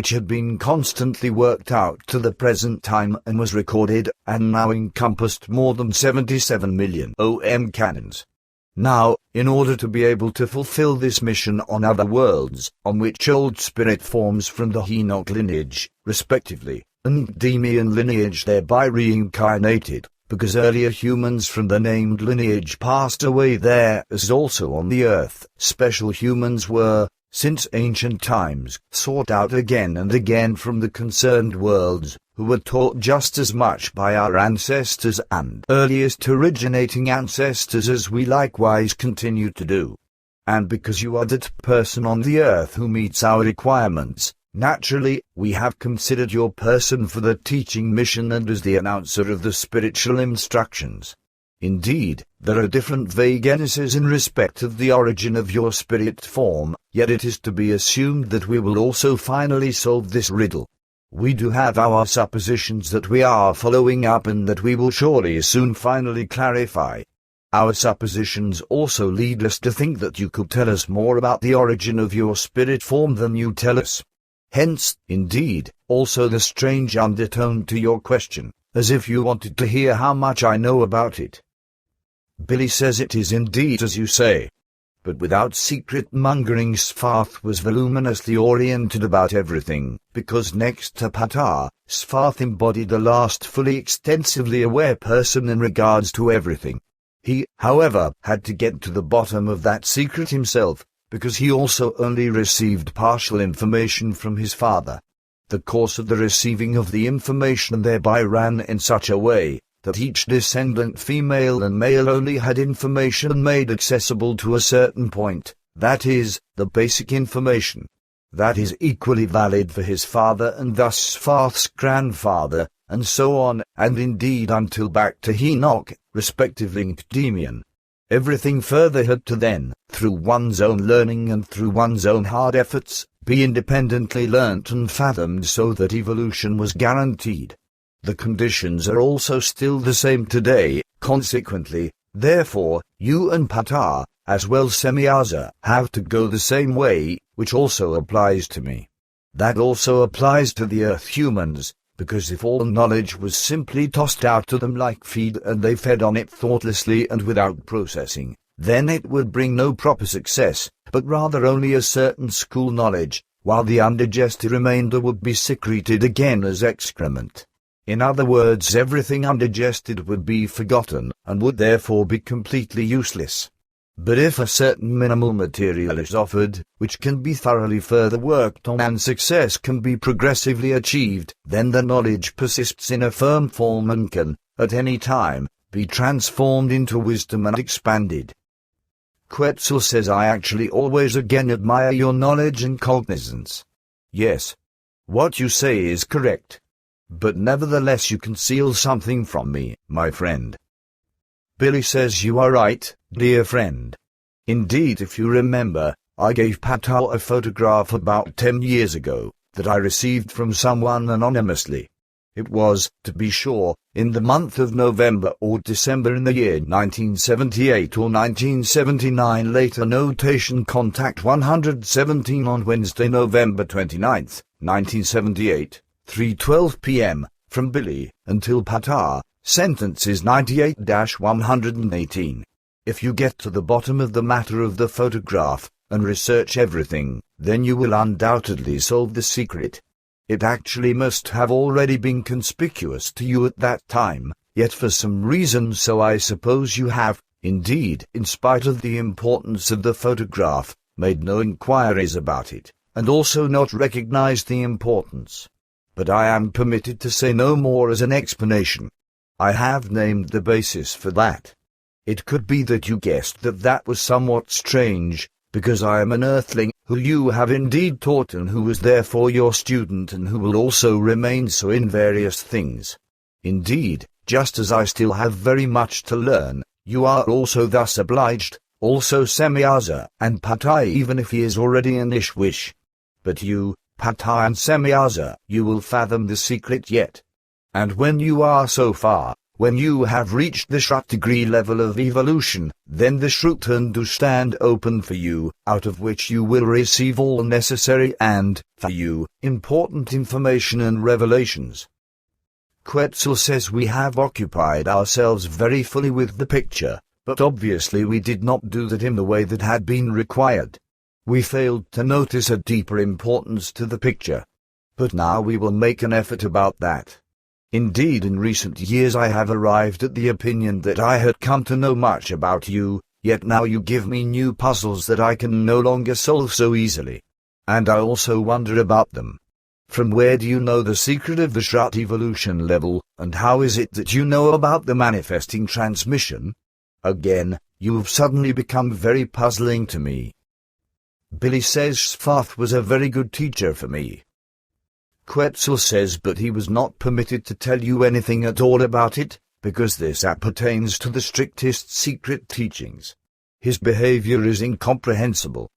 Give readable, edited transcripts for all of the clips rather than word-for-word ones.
which had been constantly worked out to the present time and was recorded, and now encompassed more than 77 million canons. Now, in order to be able to fulfill this mission on other worlds, on which old spirit forms from the Enoch lineage, respectively, and Demian lineage thereby reincarnated, because earlier humans from the named lineage passed away there as also on the earth, special humans were, since ancient times, sought out again and again from the concerned worlds, who were taught just as much by our ancestors and earliest originating ancestors as we likewise continue to do. And because you are that person on the earth who meets our requirements, naturally, we have considered your person for the teaching mission and as the announcer of the spiritual instructions. Indeed, there are different vaguenesses in respect of the origin of your spirit form, yet it is to be assumed that we will also finally solve this riddle. We do have our suppositions that we are following up and that we will surely soon finally clarify. Our suppositions also lead us to think that you could tell us more about the origin of your spirit form than you tell us. Hence, indeed, also the strange undertone to your question, as if you wanted to hear how much I know about it. Billy says it is indeed as you say. But without secret-mongering, Sfath was voluminously oriented about everything, because next to Ptaah, Sfath embodied the last fully extensively aware person in regards to everything. He, however, had to get to the bottom of that secret himself, because he also only received partial information from his father. The course of the receiving of the information thereby ran in such a way that each descendant, female and male, only had information made accessible to a certain point, that is, the basic information. That is equally valid for his father and thus Sfath's grandfather, and so on, and indeed until back to Enoch, respectively Demian. Everything further had to then, through one's own learning and through one's own hard efforts, be independently learnt and fathomed so that evolution was guaranteed. The conditions are also still the same today, consequently, therefore, you and Ptaah, as well Semjase, have to go the same way, which also applies to me. That also applies to the Earth humans, because if all knowledge was simply tossed out to them like feed and they fed on it thoughtlessly and without processing, then it would bring no proper success, but rather only a certain school knowledge, while the undigested remainder would be secreted again as excrement. In other words, everything undigested would be forgotten, and would therefore be completely useless. But if a certain minimal material is offered, which can be thoroughly further worked on and success can be progressively achieved, then the knowledge persists in a firm form and can, at any time, be transformed into wisdom and expanded. Quetzel says, I actually always again admire your knowledge and cognizance. Yes. What you say is correct. But nevertheless you conceal something from me, my friend. Billy says, you are right, dear friend. Indeed, if you remember, I gave Ptaah a photograph about 10 years ago, that I received from someone anonymously. It was, to be sure, in the month of November or December in the year 1978 or 1979. Later notation, contact 117 on Wednesday, November 29th, 1978. 3:12 p.m., from Billy, until Ptaah, sentences 98-118. If you get to the bottom of the matter of the photograph, and research everything, then you will undoubtedly solve the secret. It actually must have already been conspicuous to you at that time, yet for some reason so I suppose you have, indeed, in spite of the importance of the photograph, made no inquiries about it, and also not recognized the importance. But I am permitted to say no more as an explanation. I have named the basis for that. It could be that you guessed that that was somewhat strange, because I am an earthling, who you have indeed taught and who is therefore your student and who will also remain so in various things. Indeed, just as I still have very much to learn, you are also thus obliged, also Semjase and Ptaah, even if he is already an Ishwish. But you, Ptaah and Semjase, you will fathom the secret yet. And when you are so far, When you have reached the Shrut degree level of evolution, then the Shrut do stand open for you, out of which you will receive all necessary and, for you, important information and revelations. Quetzel says we have occupied ourselves very fully with the picture, but obviously we did not do that in the way that had been required. We failed to notice a deeper importance to the picture. But now we will make an effort about that. Indeed, in recent years I have arrived at the opinion that I had come to know much about you, yet now you give me new puzzles that I can no longer solve so easily. And I also wonder about them. From where do you know the secret of the Shrut evolution level, and how is it that you know about the manifesting transmission? Again, you've suddenly become very puzzling to me. Billy says Svarth was a very good teacher for me. Quetzel says but he was not permitted to tell you anything at all about it, because this appertains to the strictest secret teachings. His behavior is incomprehensible.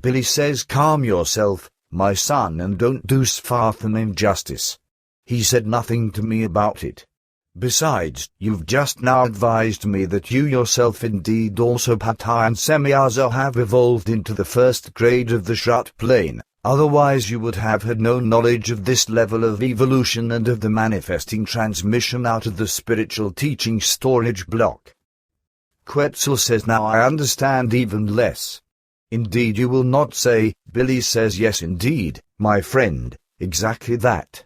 Billy says calm yourself, my son, and don't do Svarth an injustice. He said nothing to me about it. Besides, you've just now advised me that you yourself indeed also Ptaah and Semjase have evolved into the first grade of the Shrut plane. Otherwise you would have had no knowledge of this level of evolution and of the manifesting transmission out of the spiritual teaching storage block. Quetzel says now I understand even less. Indeed you will not say, Billy says yes indeed, my friend, exactly that.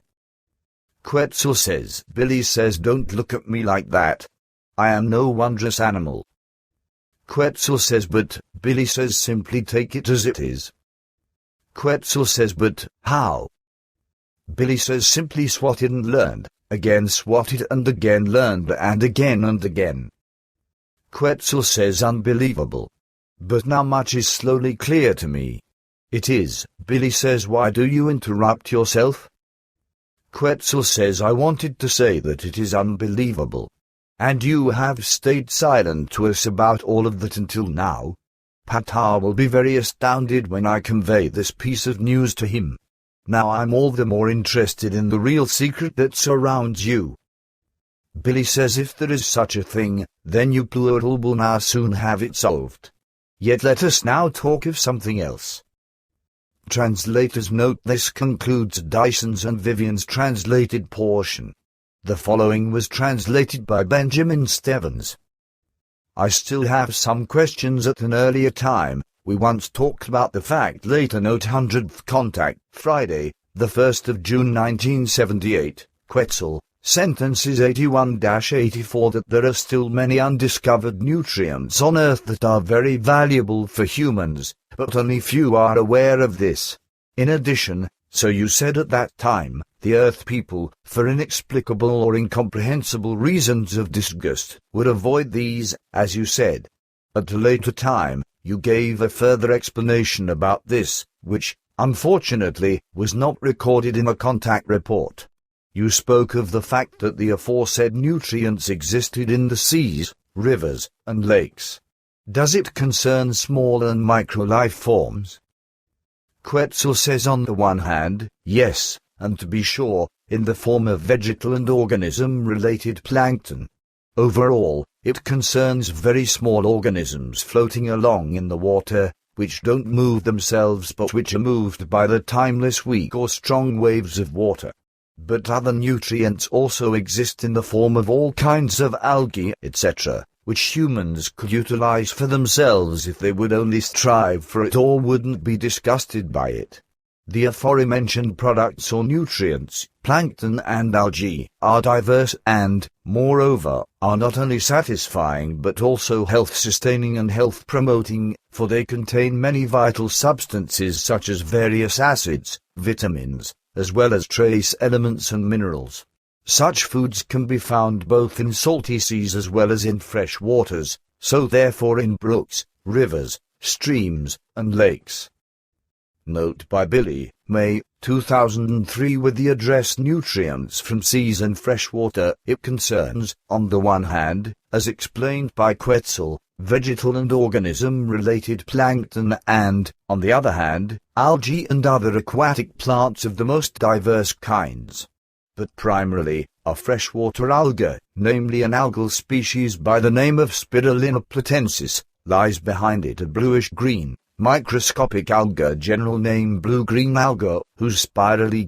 Quetzel says, Billy says don't look at me like that. I am no wondrous animal. Quetzel says but, Billy says simply take it as it is. Quetzel says but, how? Billy says simply swat it and learned, again swat it and again learned and again and again. Quetzel says unbelievable. But now much is slowly clear to me. It is, Billy says why do you interrupt yourself? Quetzel says I wanted to say that it is unbelievable. And you have stayed silent to us about all of that until now. Ptaah will be very astounded when I convey this piece of news to him. Now I'm all the more interested in the real secret that surrounds you. Billy says if there is such a thing, then you plural will now soon have it solved. Yet let us now talk of something else. Translators note this concludes Dyson's and Vivian's translated portion. The following was translated by Benjamin Stevens. I still have some questions at an earlier time. We once talked about the fact later note 100th contact, Friday, the 1st of June 1978, Quetzel, sentences 81-84 that there are still many undiscovered nutrients on Earth that are very valuable for humans, but only few are aware of this. In addition, so you said at that time, the Earth people, for inexplicable or incomprehensible reasons of disgust, would avoid these, as you said. At a later time, you gave a further explanation about this, which, unfortunately, was not recorded in a contact report. You spoke of the fact that the aforesaid nutrients existed in the seas, rivers, and lakes. Does it concern small and micro life forms? Quetzel says on the one hand, yes, and to be sure, in the form of vegetal and organism-related plankton. Overall, it concerns very small organisms floating along in the water, which don't move themselves but which are moved by the timeless weak or strong waves of water. But other nutrients also exist in the form of all kinds of algae, etc., which humans could utilize for themselves if they would only strive for it or wouldn't be disgusted by it. The aforementioned products or nutrients, plankton and algae, are diverse and, moreover, are not only satisfying but also health-sustaining and health-promoting, for they contain many vital substances such as various acids, vitamins, as well as trace elements and minerals. Such foods can be found both in salty seas as well as in fresh waters, so therefore in brooks, rivers, streams, and lakes. Note by Billy, May, 2003 with the address Nutrients from Seas and Freshwater. It concerns, on the one hand, as explained by Quetzel, vegetal and organism-related plankton and, on the other hand, algae and other aquatic plants of the most diverse kinds. But primarily, a freshwater alga, namely an algal species by the name of Spirulina platensis, lies behind it a bluish-green, microscopic alga general name blue-green alga, whose spirally